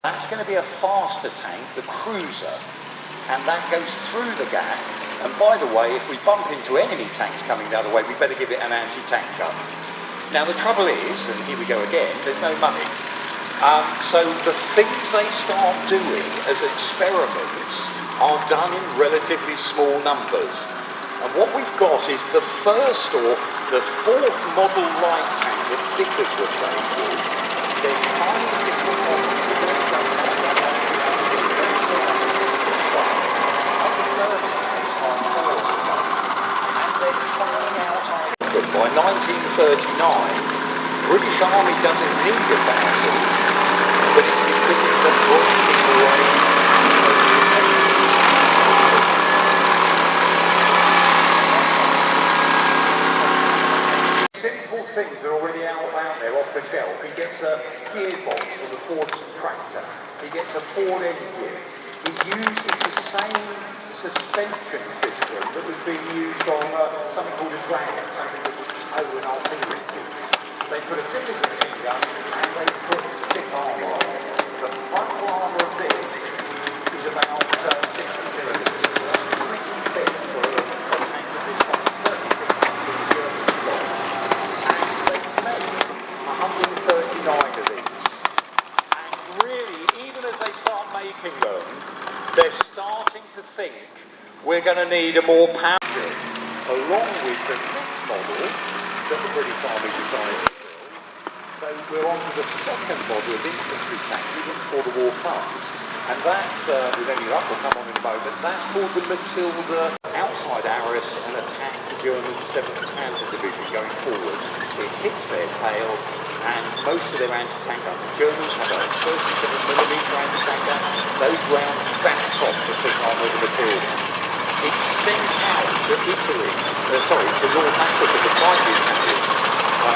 That's going to be a faster tank, the cruiser, and that goes through the gap. And by the way, if we bump into enemy tanks coming the other way, we better give it an anti-tank gun. Now the trouble is, and here we go again, there's no money. So the things they start doing as experiments are done in relatively small numbers. And what we've got is the first or the fourth model light tank that Vickers were playing with. They're trying to pick the model. By 1939, British Army doesn't need 1,000, but it's because it's a breaking away. Simple things are already out there off the shelf. He gets a gearbox from the Ford tractor. He gets a Ford engine. He uses the same suspension system that was being used on something called a dragon, something that would tow an artillery piece. They put a bit of machine gun and they put thick armour on. The frontal armour of this is about 60 millimetres. That's pretty thick for a tank of this one, certainly thick enough for the German block. And they made 139 of these. And really, even as they start making them, they're starting to think we're going to need a more powerful, along with the next model that the British Army decided to build. So we're on to the second model of infantry tank even before the war comes. And that's, with any luck, will come on in a moment, that's called the Matilda. Outside Arras and attacks the German 7th Panzer Division going forward. It hits their tail and most of their anti-tank guns. The Germans have a 37mm anti-tank gun. Those rounds bounce off the thick armour of the Matilda. It's sent out to Italy, to North Africa to fight the Italians.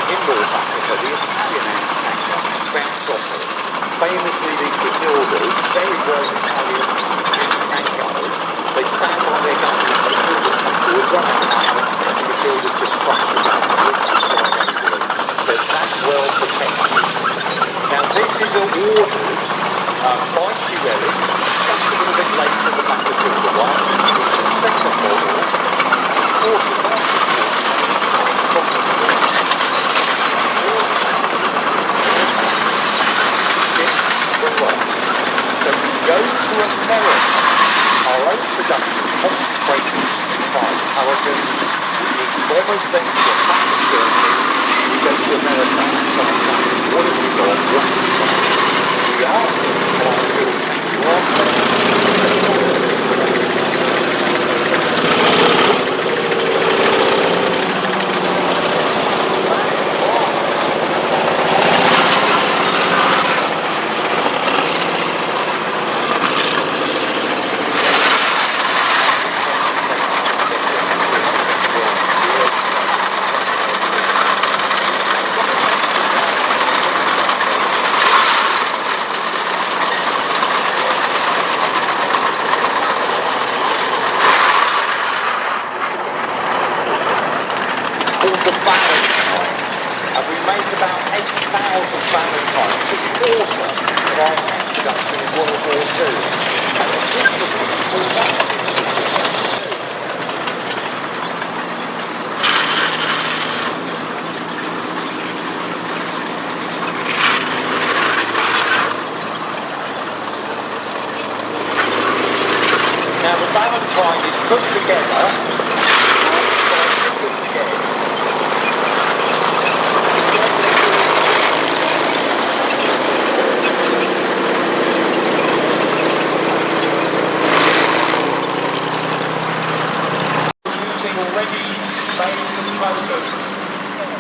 In North Africa, the Italian anti-tank guns bounce off it. Famously, these Matildas, very brave Italian anti-tank gunners, they stand by their guns and the Matildas come forward, run out of ammo, and the Matildas just crush the gun. They're that well protected. Now this is awarded by Churchill, just a little bit later than that Matilda one. It's the second model, and of course the last so we go to America. Our own production concentrates on C-5 Hurricanes. We need bombers then to attack Germany. We go to America and start saying, what have we got? What have we got? We ask them, can I build a tank? You ask them, the Valentine, and we make about 8,000 Valentines a quarter of our tank production in World War II. And the difference for that now the Valentine is put together.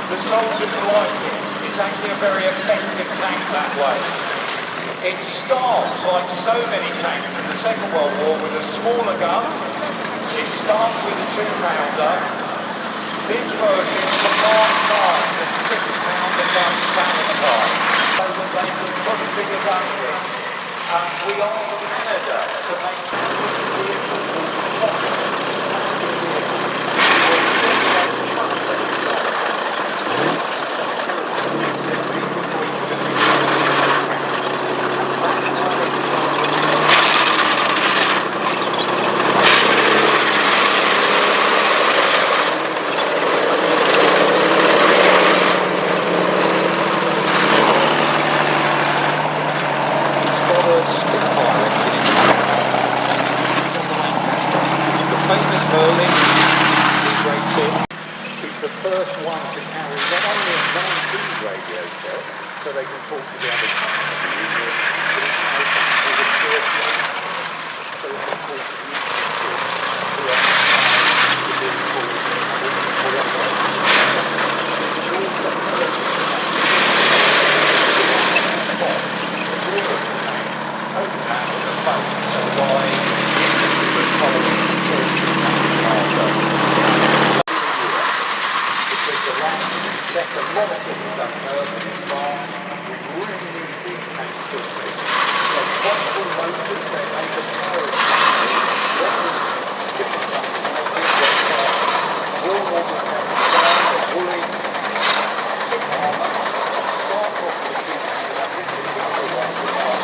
The soldiers like it. It's actually a very effective tank that way. It starts like so many tanks in the Second World War with a smaller gun. It starts with a 2-pounder. This version is a Mark 9, the 6-pounder gun Valentine. So that they can put a bigger gun in. We asked Canada to make they can talk to the other countries in the Union, but it's now with the Churchill, so they can talk to the institute, who are the being called a lot of things done urban in France. We really need these tanks quickly. They're wonderful motors, they make us power different countries make these World War the woolly, the armour. Start off with the tanks like this particular one with our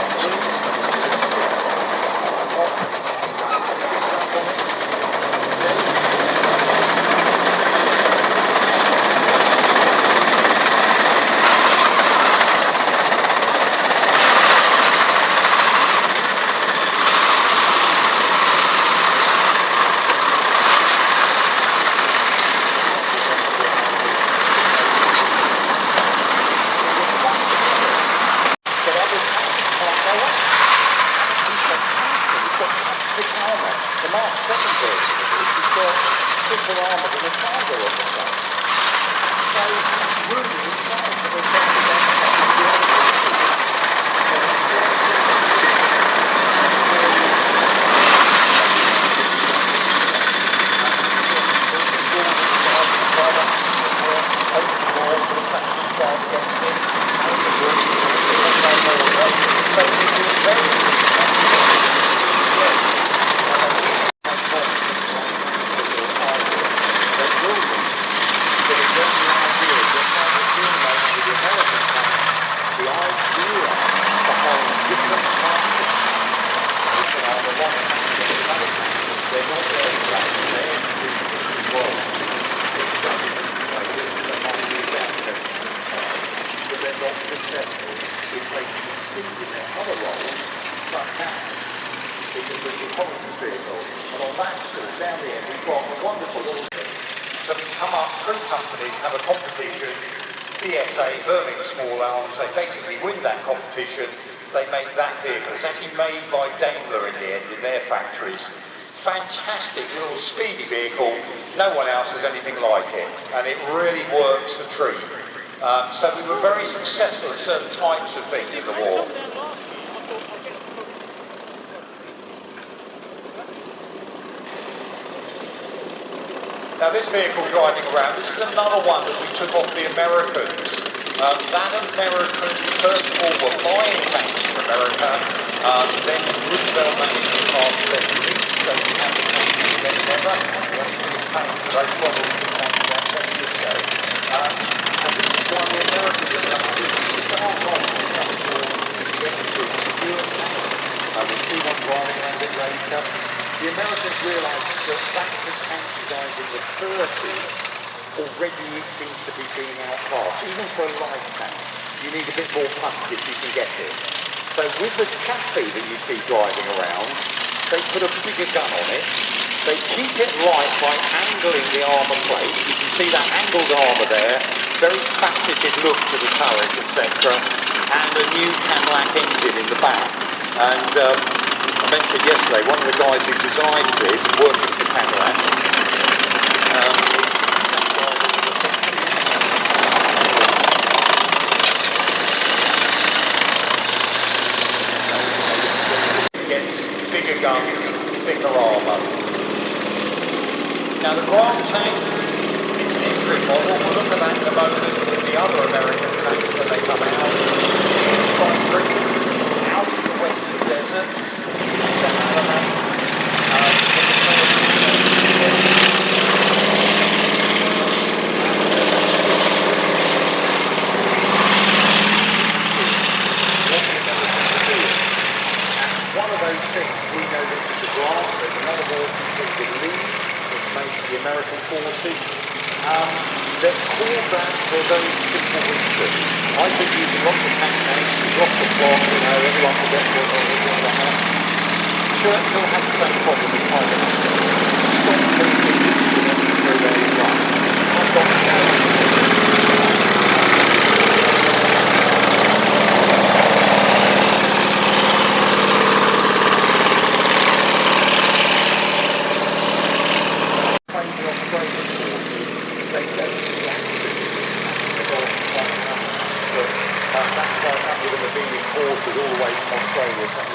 have a competition, BSA, Birmingham Small Arms, they basically win that competition, they make that vehicle. It's actually made by Daimler in the end, in their factories. Fantastic little speedy vehicle, no one else has anything like it, and it really works a treat. So we were very successful at certain types of things in the war. Now this vehicle driving around, this is another one that we took off the Americans. That American, first of all, were buying tanks from America, then Roosevelt managed to pass their release, so we had the tanks and then never. We only finished paying for those 12 or 15 tanks about 10 years ago. And this is why the Americans are going to start off with something called the M24 Chaffee. We'll see one driving around a bit later. The Americans realised that back in the tank designs in the 30s, already it seems to be being outclassed. Even for a light tank, you need a bit more punch if you can get it. So with the Chaffee that you see driving around, they put a bigger gun on it. They keep it light by angling the armour plate. You can see that angled armour there, very faceted look to the turret, etc. And a new Cadillac engine in the back. And I mentioned yesterday, one of the guys who designed this, working for Cadillac, gets bigger guns, thicker armour. Now the Grand Tank is an entry model. We'll look at that in a moment with the other American tanks when they come out. It's quite pretty, out in the western desert. One of those things, we know this is a grant, there's another war called the Lead, which makes the American forces. They're called that for a very simple reason. I've been using lots of tank names, lots of plot, everyone forgets what like that. Churchill had the same problem with Prime Minister. Stop thinking this is an engine through there you run. I've got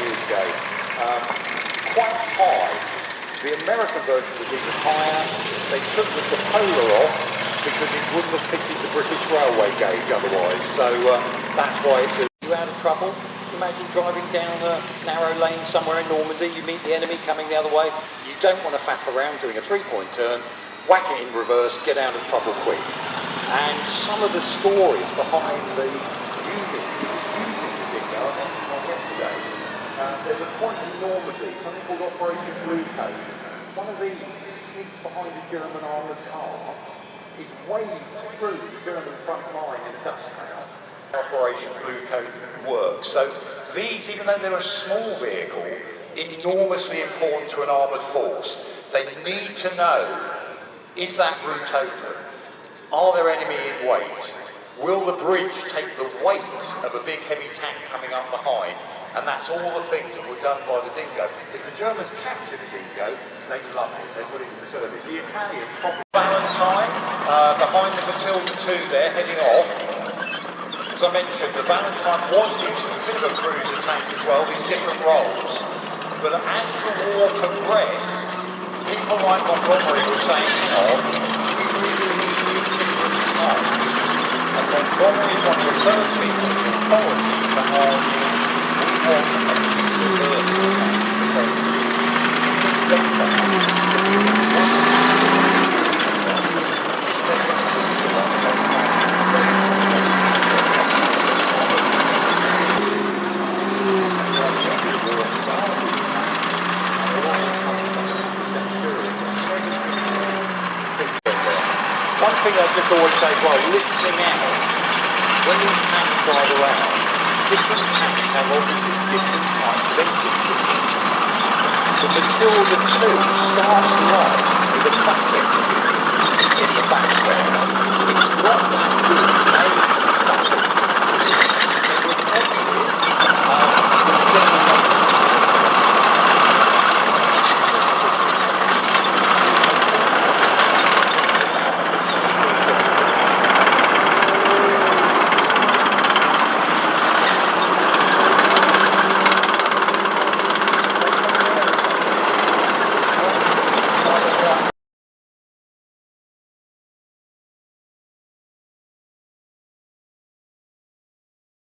years ago. Quite high. The American version was even higher. They took the cupola off because it wouldn't have fitted the British railway gauge otherwise. So that's why it's you out of trouble. Imagine driving down a narrow lane somewhere in Normandy, you meet the enemy coming the other way. You don't want to faff around doing a three-point turn, whack it in reverse, get out of trouble quick. And some of the stories behind the units using the Dingo, I mentioned one yesterday. There's a point in Normandy, something called Operation Blue Coat. One of the sneaks behind a German armoured car is waved through the German front line in a dust cloud. Operation Blue Coat works. So these, even though they're a small vehicle, enormously important to an armoured force. They need to know, is that route open? Are there enemy in wait? Will the bridge take the weight of a big heavy tank coming up behind? And that's all the things that were done by the Dingo. If the Germans captured the Dingo, they loved it. They put it into service. The Italians, probably Valentine, behind the Matilda II there, heading off. As I mentioned, the Valentine was used as a bit of a cruiser tank as well, these different roles. But as the war progressed, people like Montgomery were saying, oh, we really need these different types. And Montgomery is one of the first people in authority to argue we want a universal tank One thing I just always say, well, listening out, when these tanks drive around, different tanks have obviously different types of engines. The Matilda II starts life with a classic in the background. It's not that good